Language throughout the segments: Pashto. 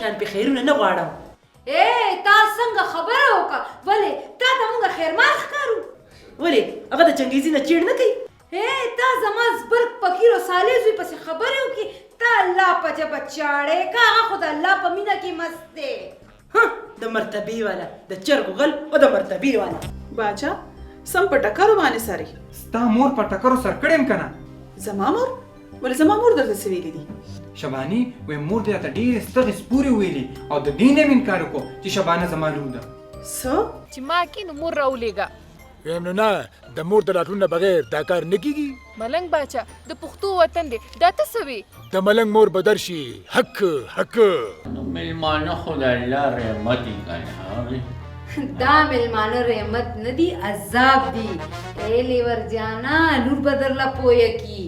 شان په خیرونه نه غواړم. تا څنګه خبره وکړه؟ ولې تا ته موږ خیرمال ښکارو؟ ولې هغه د چنګیزي نه چیړ نه کوي؟ تا زما زبرګ فقیر او صالح زوی پسې خبرې وکړي؟ تا الله په جبه چاړې که هغه خو د الله په مینه کې مست دی. د مرتبې والا د چرګو غل او د مرتبې والا باچا سم په ټکرو باندې ساري. ستا مور په ټکرو سر کړم کنه. زما مور؟ ولې زما مور درته څه ویلي دي؟ شباني وې مور دې راته ډېرې ستغې سپورې ویلې او د دې نه مې انکار وکړو چې شبانه زما لور ده. څه؟ چې ما کې نو مور راولېږه. ویم نو نه د مور د راتلو نه بغیر دا کار نه کېږي. ملنګ باچا د پښتو وطن دی دا ته څه وې؟ د ملنګ مور به درشي حق حق. نو مېلمانه خو د الله رحمت یې کنه. دا مېلمانه رحمت نه دي عذاب دي. لیور جانا لور به درله پویه کی.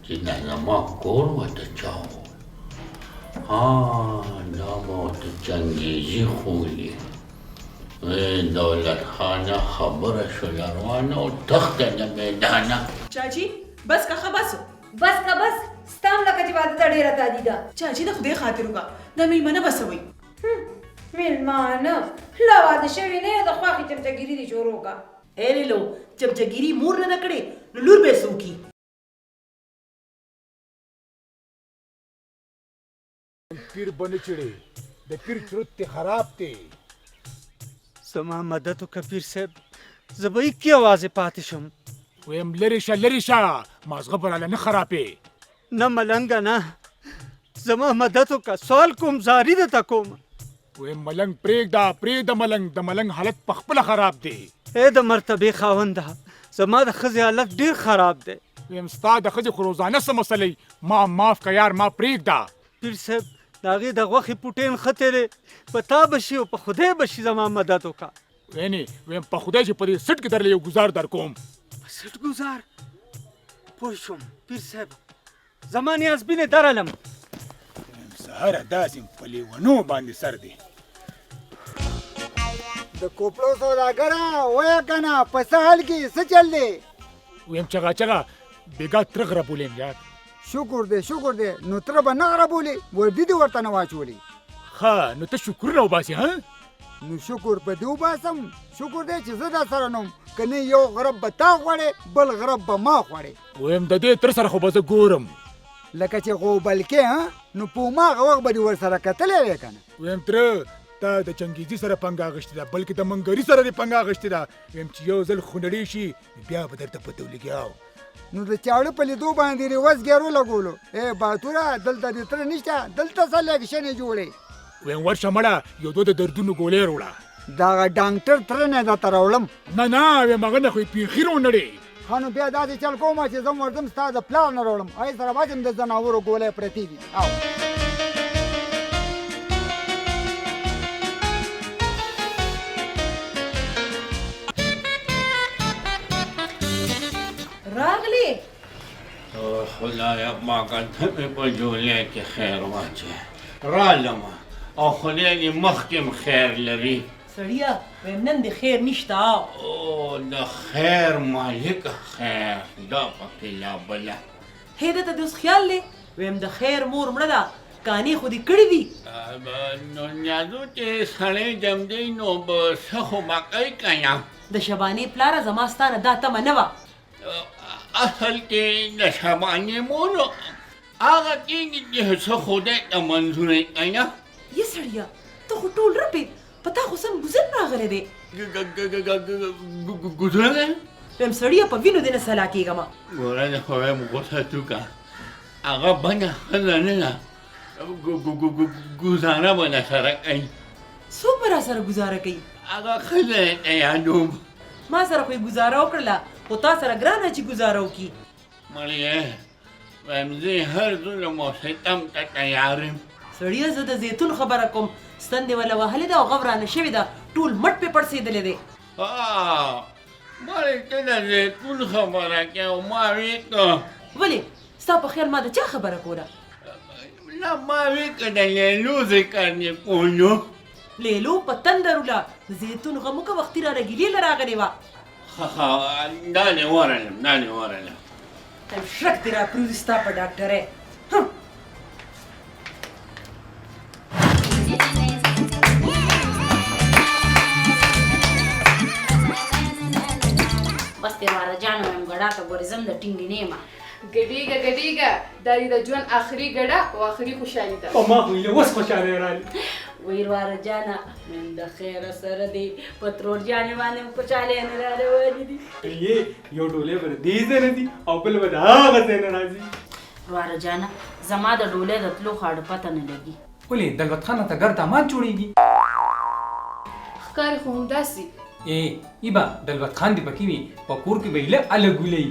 چې دا زما کور ورته چا وو؟ دا به ورته چنګیزي ښولي. دولت خانه خبره شوله روانه او تخته د میدانه. چاچی بس که بس بس که بس ستام لکه چې واده ته ډېره تادي ده. چاچی د خدای خاطر وکړه دا مېلمانه بسوئ. مېلمانه لا واده شوي نه یو د خواښې چمچهګیري دې شروع کړه. لیلو چمچهګیري مور نه ده کړې نو لور به یې څه وکړي؟ پیر بنه چړې د پیر چرت ته خراب دی. زما مدد وکړه پیر صاحب زه به یکې اوازې پاتې شم. ویم لرې شه لرې شه مازغه به راله نه خرابې. نه ملنګه نه زما مدد وکړه سوال کوم زاري درته کوم. ویم ملنګ پرېږده پرېږده ملنګ د ملنګ حالت پخپله خراب دی. د مرتبې خاونده زما د ښځې حالت ډېر خراب دی. ویم ستا د ښځې خو روزانه څه مسلې ما معاف که یار ما پرېږده. پیر صاحب د هغې د غوښې پوټین ښه دی په تا به شي او په خدای به شي زما مدد وکړه. ویم په خدای چې په دې سټ کې درله یو ګزار در کوم. په سټ ګزار؟ پوه شوم پیر صاحب زما نیازبینې درلم. ویم سهاره داسې په لیونو باندې سر دی. د کوپړو سوداګره وایه که نه په څه حال کې څه چل دی؟ ویم چغه چغه بېګا تره غربولیم یار. شکر دی شکر دی نو تره به نه غربولې وردي دې ورته نه واچولې. ښه نو ته شکرونه وباسې ها؟ نو شکر په دې وباسم شکر دی چې زه در سره نوم که نه یو غرب به تا غواړې بل غرب به ما غواړې. ویم د دې تر سره خو به زه ګورم لکه چې غوبل کې نو په هماغه وخت به دې ورسره کتلی دی که نه. ویم تره تا د چنګیزي سره پنګه اخیستې ده بلکې د منګري سره دې پنګه اخیستې ده. ویم چې یو ځل خونړې شي بیا به درته پته ولګي. نو د چاړه په لیدو باندې رواز ګیرو لګولو. باتوره دلته دې تره نشته دلته څه الیکشنې جوړې. ویم ورشه مړه یو دوه د دردونو ګولۍ راوړه. دغه ډاکټر تره نه درته راوړم. نه نه ویم هغه نه خو یې پیښي راونړې. ښه نو بیا داسې چل کومه چې زه ورځم ستا د پلار نه راوړم هغې سره باچم د ځناورو ګولۍ پرتې دي. راغلی خدایا پاکه ته مې په جولۍ کې خیر واچوې. رالم او خدای دې مخکې خیر لري. سړیه ویم نن د خیر نشته. او د خیر مالک خیر دا پکې لا بله. ده ته دې اوس خیال دی ویم د خیر مور مړه ده کانې خو دې کړي دي. نو نیازو چې سړی جمدی نو به څه خو به کوي که نه. د شبانې پلاره زما ستا نه دا تمه نه وه. اصل کې د شبانې مور هغه کېږي چې څه خدای ته منظور یې که نه. یه سړیه ته خو ټول رپې په تا خو سم ګوزن راغلی دی. ګوزن ویم سړیه په وینو دې نه سلا کېږم. ګوره د خدای مو غوسه توکه هغه بده ښځه نه ده ګزاره به نه سره کوي. څوک به را سره ګزاره کوي؟ هغه ښځه یې ته یادوم. ما سره خو یې ګزاره وکړله خو تا سره ګرانه چې ګزاره وکړي. مړیه ویم زه هر ظلم او ستم ته تیار یم. سړیه زه د زیتون خبره کوم ستن دې وله وهلې ده او غورانه شوې ده ټول مټ پې پړسېدلی دی. مړې ته د زیتون خبره کوې او ما ویې که ولې ستا په خیال ما د چا خبره کوله؟ نه ما وی که د لیلو ذکر نه کولو لیلو په تندر ولا زیتون غمو که وختي را رګیلې لراغلې وا دا نه ورلم تم شک دی را پروزي ستا په ډاکټره بس ته واره جانو هم غړا ته ګورزم د ټینګ نیمه ګډیګه دا د ژوند آخري ګډه او آخري خوشحالي ده او ما خو یې اوس خوشاله رالي ویر واره جانا من د خیر سره دی پترور جانې باندې خوشاله نه راوړي دي یې یو ډولې بر دې نه دي او بل به هغه څه نه راځي واره جانا زما د ډولې د تلو خاړه پته نه لګي ولې دلوت خان ته ګرد داماد جوړیږي ښکاري خو همداسې ایبا دلوت خان دی پکې وي په کور کې به یې الګولې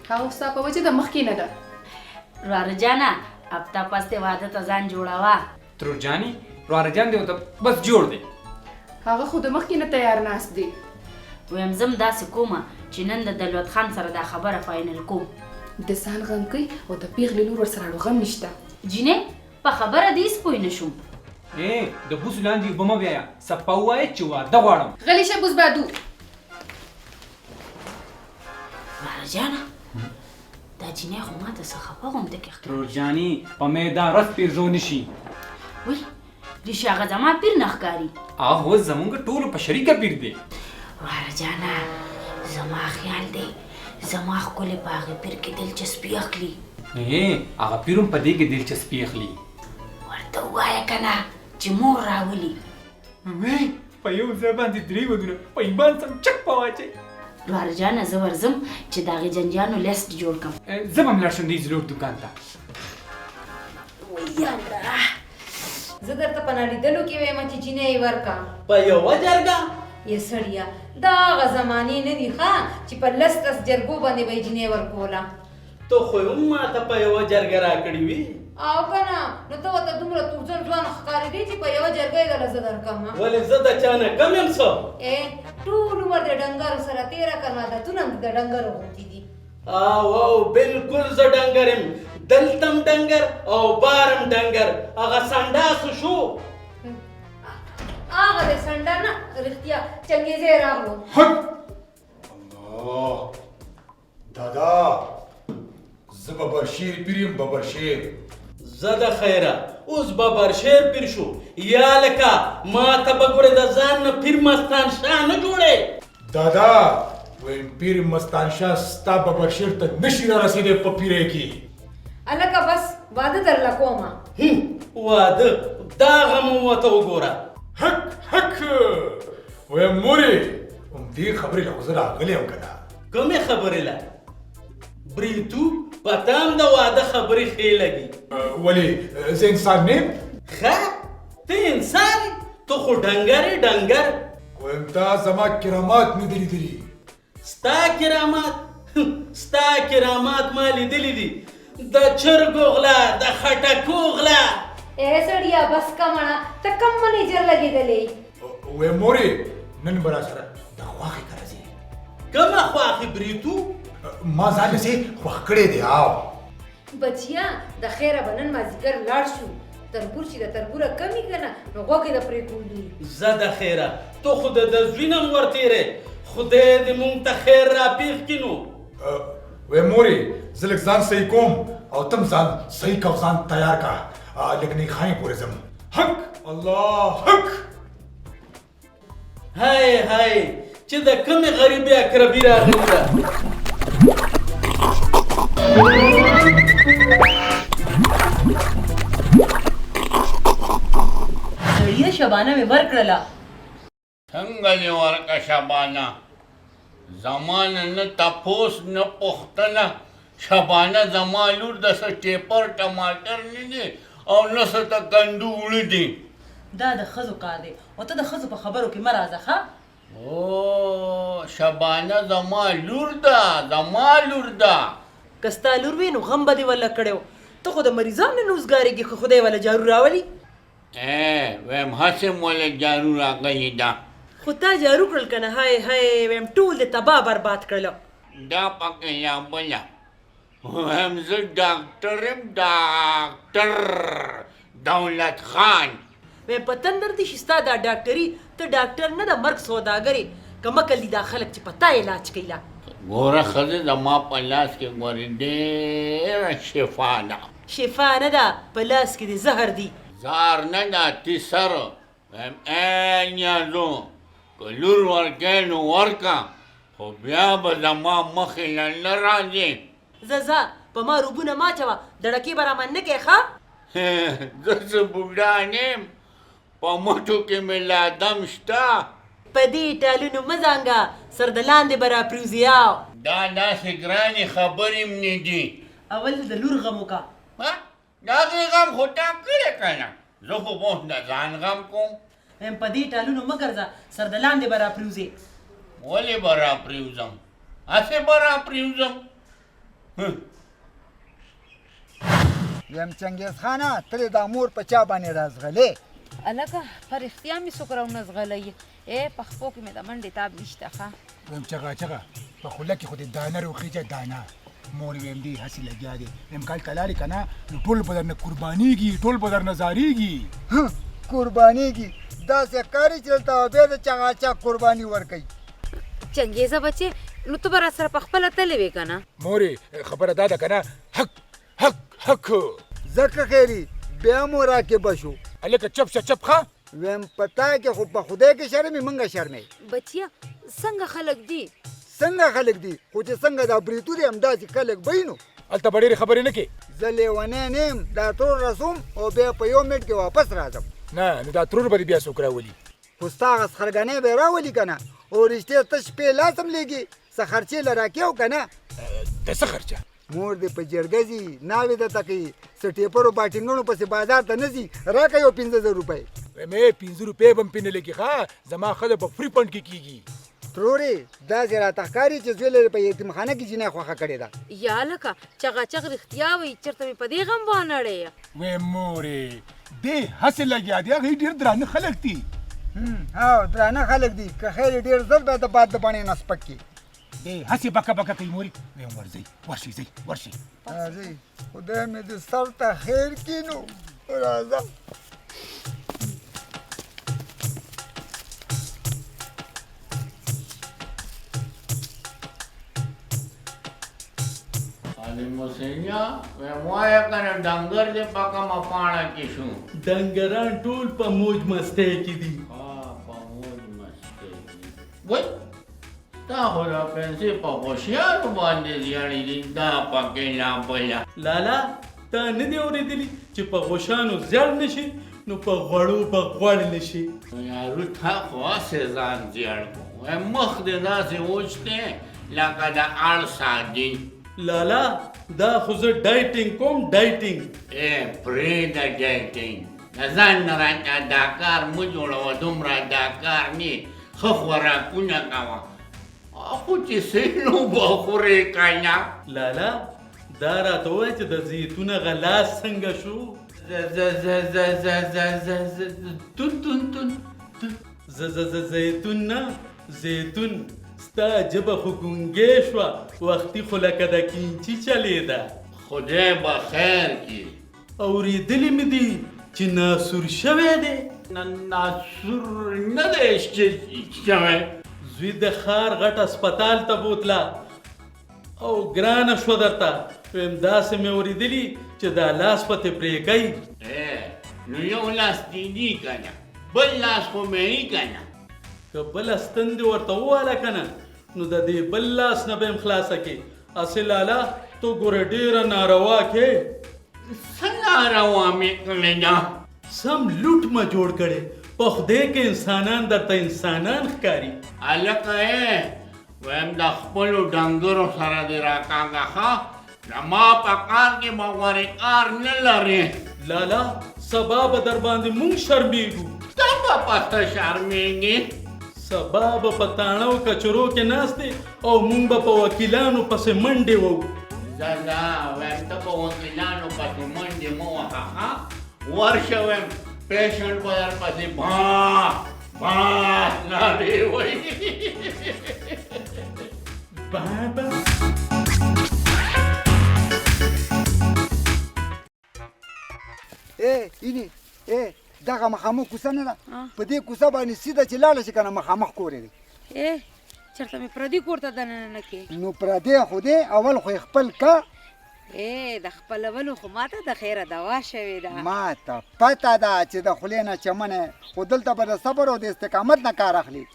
هغه ستا په وجه د مخکې نه ده واره جانا اب تا پسته واده ته ځان جوړاوه ترور جانی رواره جان دی ته بس جوړ دی هغه خو د مخکې نه تیار ناست دی ویم زم داسې کومه چې نن د دلوت خان سره دا خبره فاینل کوم د ځان غم کوي او د پیغلې لور ورسره غم نشته جینې په خبره دې سپوی نشم د بوس لاندې بمه بیا سپا وای چې واده غواړم غلی شه بوس بادو واره جانا دا جینې خو ما ته څه خفه غوندې کې ترور جانی په میدا رس پیرزو نشي وای ریشه هغه زما پیر نه ښکاري هغه اوس زمونږ ټولو په شریکه پیر دی واره جانا زما خیال دی زما ښکلې په هغې پیر کې دلچسپي اخلي هغه پیروم په دې کې دلچسپي اخلي ورته ووایه که نه چې مور راولي په یو ځای باندې درې ودونه په ایمان سم چک په واچئ واره جانه زه ورځم چې د هغې جنجانو لیست جوړ کړم زه به هم لاړ شم دې زلوټ دوکان ته ویاله زه درته په نالیدلو کې وایم چې جینۍ یې ورکړه په یوه جرګه یې سړیه دا هغه زمانې نه دي ښه چې په لس جرګو باندې به یې جینۍ ورکوله ته خو هم ماته په یوه جرګه راکړې وي او که نه نو ته ورته دومره تورجن ځوان ښکارېدې چې په یوه جرګه یې دله زه درکړم ولې زه د چا نه کم یم څه ټول عمر د ډنګرو سره تېره کړم عادتونه هم د ډنګرو غوندې دي او بالکل زه ډنګر یم دلتم ډنګر او بارم ډنګر هغه سنډاسو شو هغه د سنډه نه رښتیا چنګېزی راغلو الله دادا زه ببرشیر پیر یم ببرشیر زه د خیره اوس ببرشیر پیر شو یا لکه ما ته به ګورې د ځان نه پیر مستان شاه نه جوړې دادا ویم پیر مستان شاه ستا ببرشیر ته نشي را رسېدی په پیرۍ کې هلکه بس واده درله کومه واده دا غم ورته وګوره حق ویم مورې همدې خبرې له خو زه راغلی یم که نه کومې خبرې له بریتو پته هم د واده خبرې ښې لګي ولې زه انسان نه یم ښه ته انسان ته خو ډنګر یې ډنګر ویم تا زما کرامات نه دي لیدلي ستا کرامات ما لیدلي دي د چرګو غلا د خټکو غلا سړیا بس کمړه ته کم منیجر لګېدلې ویم مورې نن به راسره د خواښې ته راځې کومه خواښې بریتو ما ځان داسې خوښ کړی دی او بچیا د خیره به نن مازدیګر لاړ شو تربور چې د تربوره کمې که نه نو غوږې د پرېکولي زه د خیره ته خو د زوی نه م ورتېرې خدای دې مونږ ته خیر راپېښ کړي نو ویم مورې زه لږ ځان صحیح کوم او تم ځان صحیح کو ځان تیار کا لږ نیخانې پورې ځم حق الله حق هاي چې د کومې غریبې اقربي راغلې ده سړیه شبانه مې ورکړله څنګه دې ورکړه شبانه زما نه تپوس نه پوښتنه شبانه زما لور د څه ټیپر ټماټر نه دي او نه څه ته کندو اوړه دي دا د ښځو کار دی او ته د ښځو په خبرو کې مه راځه ښه او شبانه زما لور ده که ستا لور وي نو غم به دې وله کړی و ته خو د مریضانو نه نوزګارېږي که خدای وله جارو راولي ویم هسې موله جارو راغلې ده خو تا جارو کړل که نه هی ویم ټول دې تباه برباد کړله دا پکې یا بله ویم زه ډاکټر یم ډاکټر دولت خان ویم په تندر دي چې ستا دا ډاکټري ته ډاکټر نه د مرګ سوداګرې که مکل دي دا خلک چې په تا علاج کوي لا ګوره ښځې زما په لاس کې ګورې ډېره شفا ده شفا نه ده په لاس کې دي زهر دي زار نه ده تیسر ویم ای نیازو که لور ورکوې نو ورکه خو بیا به زما مخې نه نه راځې ځه په ما روبونه ما چوه دړکې به رامن نه کوې ښه زه څه بوډا نه یم په مټو کې مې لا دم شته په دې ټالونو مه زانګه سر د لاندې به راپرېوځي دا داسې ګرانې خبرې م نه دي اول د لور غم وکړه دا هغې غم خو تا کړی که نه زه خو اوس د ځان غم کوم هم په دې ټالونو مه ګرځه سر د لاندې به راپرېوځې ولې به راپرېوځم هسې به راپرېوځم ویم چنګیز خانه ته د مور په چا باندې رازغلې الکه په رښتیا مې څوک راونغلی په خپو کې مې د منډې تاب نشته ښه ویم چغه په خوله کې خو دې دانه روخیجه دانه مور ویم دی هسې لګیا دی ویم کال ته لاړې که نه نو ټول به درنه قربانېږي ټول به درنه زارېږي قربانېږي داسې کاري چې دلته بیا د چغاچغ قرباني ورکوي چنګیزه بچې نو ته به را سره پخپله تللی وې که نه مورې خبره دا ده که نه حق ځکه خیري بیا مو راکبه شو هلکه چپ شه چپ ښه ویم په تا کې خو په خدای کې شرمې مونږه شرمې بچیا څنګه خلک دي څنګه خلک دي خو چې څنګه دا بریتو دي همداسې خلک به نو هلته به ډېرې خبرې نه کې زه لیونی نه یم دا ترور رسوم او بیا په یو منټ کې واپس راځم نه نو دا ترور به دې بیا څوک راولي خو ستا هغه سخرګنۍ به یې راولي که نه او رښتیا تش پې لاس هم لېږي څه خرچې له راکېو که نه د څه خرچه مور دې په جرګه ځي ناوې درته کوي څه ټیپرو باټینګڼو پسې بازار ته نه ځي راکړه یو 15,000 روپۍ مې 15 روپۍ به هم پې نه لګي ښه زما ښځه په فری فنډ کې کېږي ترورې داسې راته ښکاري چې زوی لرې په یتیمخانه کې جینۍ خوښه کړې ده یا لکه چغاچغ رښتیا وایي چېرته مې په دې غم وانړی وې مورې دې هسې لګیا دی هغې ډېر درانه خلک دي درانه خلک دي که خیر ډېر زر به د باد د بڼې نه سپک کړي دې هسې بکه بکه کوي مورې ویم ورځئ ورشئ راځئ خدای مې دې سر ته خیر کړي نو راځه موسینیا ویم وایه که نه ډنګر دې په کومه پاڼه کې شو ډنګران ټول په موج مستی کې دي په موج مستی کې وای تا خو دا پیسې په هوښیارو باندې زیړې دي دا پکې لا بله لالا تا نه دي اورېدلي چې په غوښانو زیړ نه شي نو په غوړو به غوړ نه شي یارو تا خو هسې ځان زیړ کړو وایم مخ دې داسې وچ دی لکه د اړ سادي لالا دا خو زه ډایټینګ کوم ډایټینګ پرېږده ډایټینګ د ځان نه راته دا کار مه جوړوه دومره دا کار نه ښه خوراکونه کوه خو چې څه نو به خورې که نه لالا دا راته ووایه چې د زیتونه غلاس څنګه شو زیتون نه زیتون ستا ژبه خو ګونګې شوه وختي خو لکه د کینچي چلېده خدای به خیر کړي اورېدلي مې دي چې ناسور شوی دی ناسور نه دی شوی زوی د ښار غټ اسپتال ته بوتله او ګرانه شوه درته ویم داسې مې اورېدلي چې دا لاس پتې پرې کوي نو یو لاس دې دي که نه بل لاس خو مې یي که نه که بله ستن دې ورته وواله که نه نو د دې بل لاس نه به یم خلاصه کې هسې لالا تو ګوره ډېره ناروا کې څه ناروا مې کړې ده سم لوټ ما جوړ کړې په خدای کې انسانان درته انسانان ښکاري هلکه ویم د خپلو ډنګرو سره دې راکاږه ښه زما په کار کې به غورې کار نه لرې لالا سبا به در باندې مونږ شرمېږو ته به پته شرمېږې سبا به په تاڼه او کچرو کې ناست دی او مونږ به په وکیلانو پسې منډې وو ځه ویم ته په وکیلانو پسې منډې مه وهه ښه ورشه ویم پیشنټ به درپسې نارې وایي اینې دغه مخامخ کوڅه نه ده په دې کوڅه باندې سیده چې لاړه شي که نه مخامخ کور دی چېرته مې پردي کور ته دننه کې نو پردی خو دی اول خو یې خپل که د خپلولو خو ماته د خیره دوا شوې ده ما ته پته ده چې د خولې نه چمنه خو دلته به د صبر او د استقامت نه کار اخلي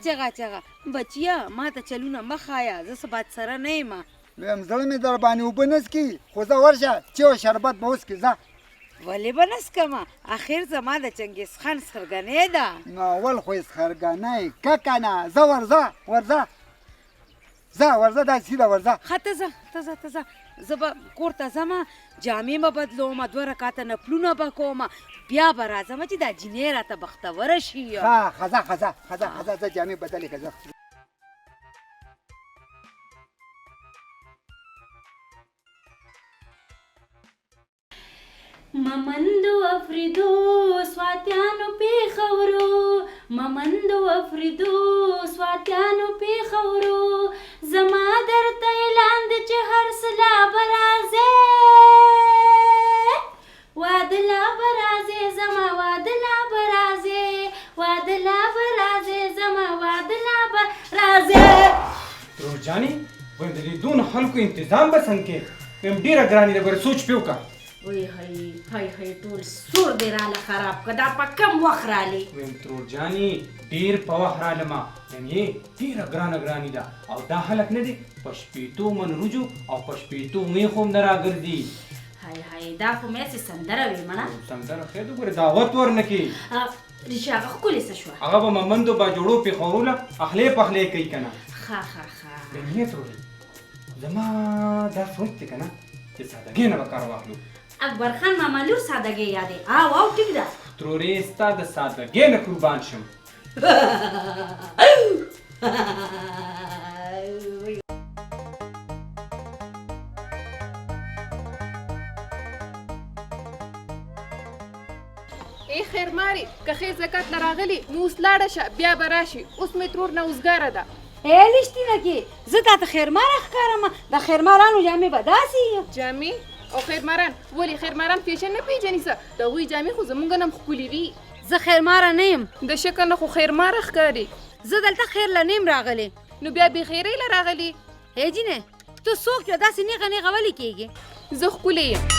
چغه بچیا ما ته چلونه مه ښایه زه څه بد سره نه یم ویم زړه مې در باندې اوبه نه څکي خو زه ورشه چې او شربت به وڅکي ځه ولې به نه څکمه اخر زما د چنګیز خان سخرګنې ده نو اول خو یې سخرګنی که که نه زه ورځه دا سیده ورځه ښه ته ځه زه به کور ته ځمه جامې به بدلوم 2 رکاته نفلونه به کوم بیا به راځم چې دا جینۍ راته بختوره شي ښه زه جامې بدلې که زه ممندو افریدو سواتیانو پیښورو ممندو افریدو سواتیانو پیښورو زما درته اعلان دی چې هر څه لا به راځې واده لا به راځې زما واده لا به راځې واده لا به راځې زما واده لا به راځې ترور جانې وایم د دې دونه خلکو انتظام به څنګه کې وایم ډېره ګرانې ده بر سوچ پې وکړه وای هی ټول سور دی راله خراب که دا په کم وخت رالی ویم ترور جانې ډېر په وخت رالمه یم یې ډېره ګرانې ده او دا خلک نه دي په شپېتو من روجو او په شپېتو میخو هم نه راګرځي هی دا خو مې سندره وي مړه سندره خیر ده ګوره دعوت ورنه کې ریشه هغه ښکلې څه شوه هغه به ممندو باجوړو پیښوروله اخلی پخلی کوي که نه ښه بهنې ترورې زما دا سوچ دی که نه چې سادګۍ نه به کار واخلو اکبر خان ماما لور سادګۍ یادې او ټیک ده ترورې ستا د سادګۍ نه قربان شم ای خیرماري که ښې زکات له راغلي نو اوس لاړه شه بیا به راشي اوس مې ترور نه اوزګاره ده لشتینه کې زه تا ته خیرماره ښکارم د خیرمارانو جامې به داسې جامې او خیرماران ولې خیرماران فیشن نه پیژني څه د هغوی جامې خو زمونږ نه هم ښکلې وي زه خیرماره نه یم د شکل نه خو خیرماره ښکاري زه دلته خیر له نیم راغلی نو بیا بې خیرۍ له راغلي جینې ته څوک یې داسې نیغه ولې کېږي زه ښکلې یم